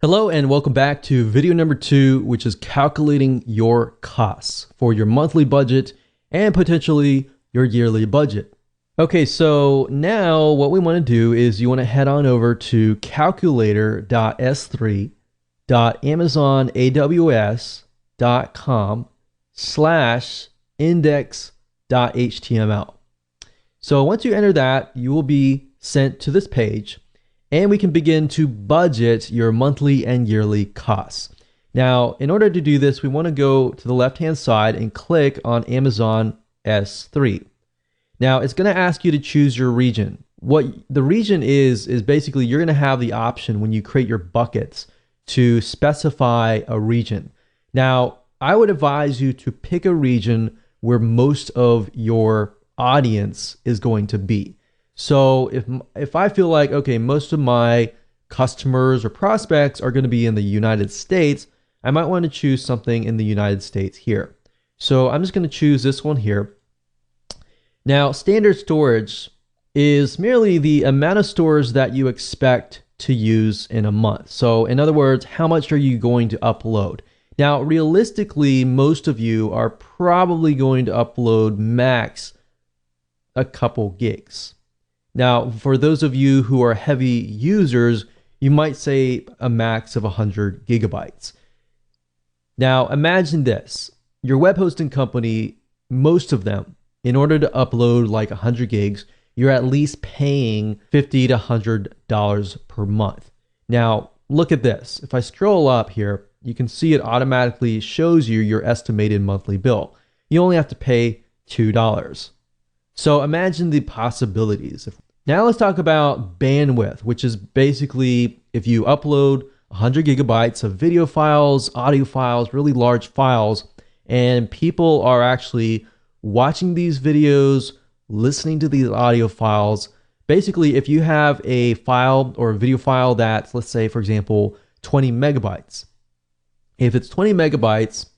Hello and welcome back to video number 2, which is calculating your costs for your monthly budget and potentially your yearly budget. Okay, so now what we want to do is you want to head on over to calculator.s3.amazon.aws.com/index.html. So once you enter that, you will be sent to this page, and we can begin to budget your monthly and yearly costs. Now, in order to do this, we want to go to the left-hand side and click on Amazon S3. Now, it's going to ask you to choose your region. What the region is basically you're going to have the option when you create your buckets to specify a region. Now, I would advise you to pick a region where most of your audience is going to be. So if I feel like, okay, most of my customers or prospects are going to be in the United States, I might want to choose something in the United States here. So I'm just going to choose this one here. Now, standard storage is merely the amount of storage that you expect to use in a month. So in other words, how much are you going to upload? Now, realistically, most of you are probably going to upload max a couple gigs. Now, for those of you who are heavy users, you might say a max of 100 gigabytes. Now, imagine this. Your web hosting company, most of them, in order to upload like 100 gigs, you're at least paying $50 to $100 per month. Now, look at this. If I scroll up here, you can see it automatically shows you your estimated monthly bill. You only have to pay $2. So imagine the possibilities. Now let's talk about bandwidth, which is basically if you upload 100 gigabytes of video files, audio files, really large files, and people are actually watching these videos, listening to these audio files. Basically, if you have a file or a video file that's, let's say, for example, 20 megabytes. If it's 20 megabytes,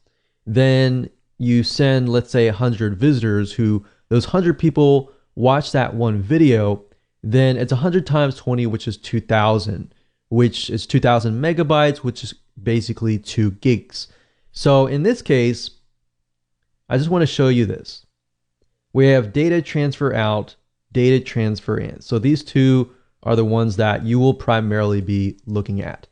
then you send, let's say, 100 visitors who those 100 people watch that one video, then it's 100 times 20, which is 2,000, which is 2,000 megabytes, which is basically 2 gigs. So in this case, I just want to show you this. We have data transfer out, data transfer in. So these two are the ones that you will primarily be looking at.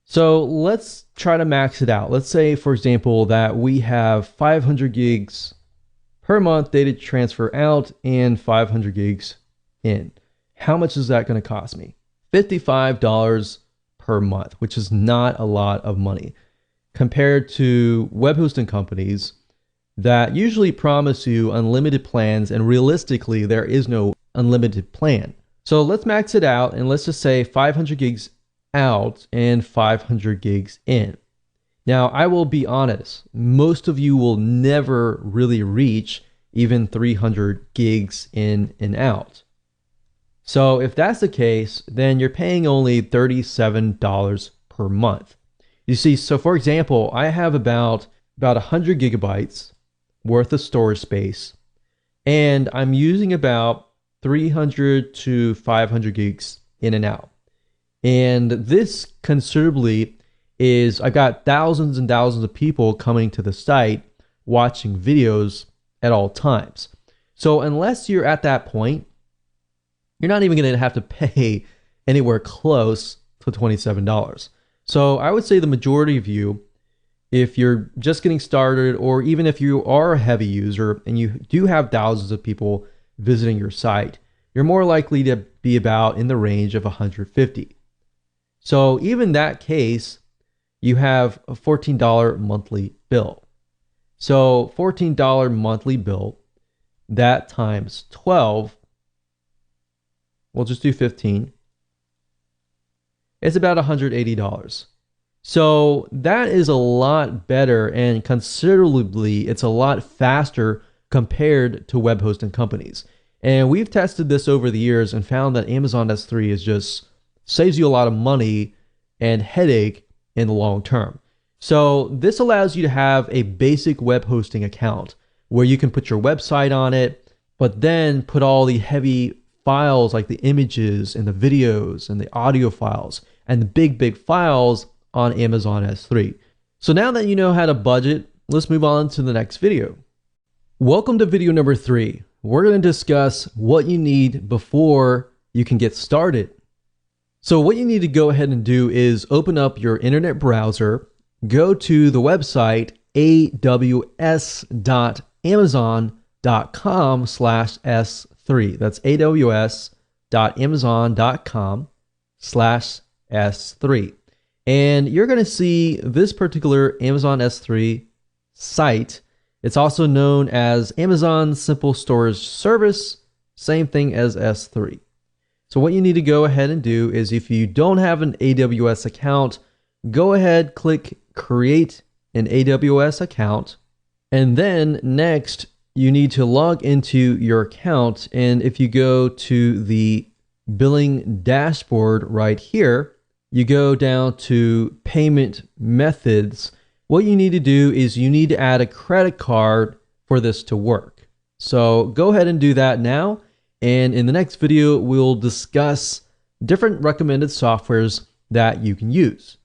So let's try to max it out. Let's say, for example, that we have 500 gigs per month data transfer out and 500 gigs in. How much is that going to cost me? $55 per month, which is not a lot of money compared to web hosting companies that usually promise you unlimited plans, and realistically, there is no unlimited plan. So let's max it out and let's just say 500 gigs out and 500 gigs in. Now, I will be honest, most of you will never really reach even 300 gigs in and out. So if that's the case, then you're paying only $37 per month. You see, so for example, I have about 100 gigabytes worth of storage space, and I'm using about 300 to 500 gigs in and out. And this considerably is, I got thousands and thousands of people coming to the site watching videos at all times. So unless you're at that point, you're not even going to have to pay anywhere close to $27. So I would say the majority of you, if you're just getting started, or even if you are a heavy user and you do have thousands of people visiting your site, you're more likely to be about in the range of 150. So even that case, you have a $14 monthly bill. So $14 monthly bill, that times 12, we'll just do 15. It's about $180. So that is a lot better, and considerably, it's a lot faster compared to web hosting companies. And we've tested this over the years and found that Amazon S3 is just saves you a lot of money and headache in the long term. So this allows you to have a basic web hosting account where you can put your website on it, but then put all the heavy files like the images and the videos and the audio files and the big files on Amazon S3. So now that you know how to budget, let's move on to the next video. Welcome to video number 3. We're going to discuss what you need before you can get started. So what you need to go ahead and do is open up your internet browser, go to the website aws.amazon.com/S3. That's aws.amazon.com/S3. And you're going to see this particular Amazon S3 site. It's also known as Amazon Simple Storage Service, same thing as S3. So what you need to go ahead and do is, if you don't have an AWS account, go ahead, click Create an AWS account. And then next, you need to log into your account. And if you go to the billing dashboard right here, you go down to payment methods. What you need to do is you need to add a credit card for this to work. So go ahead and do that now. And in the next video, we'll discuss different recommended softwares that you can use.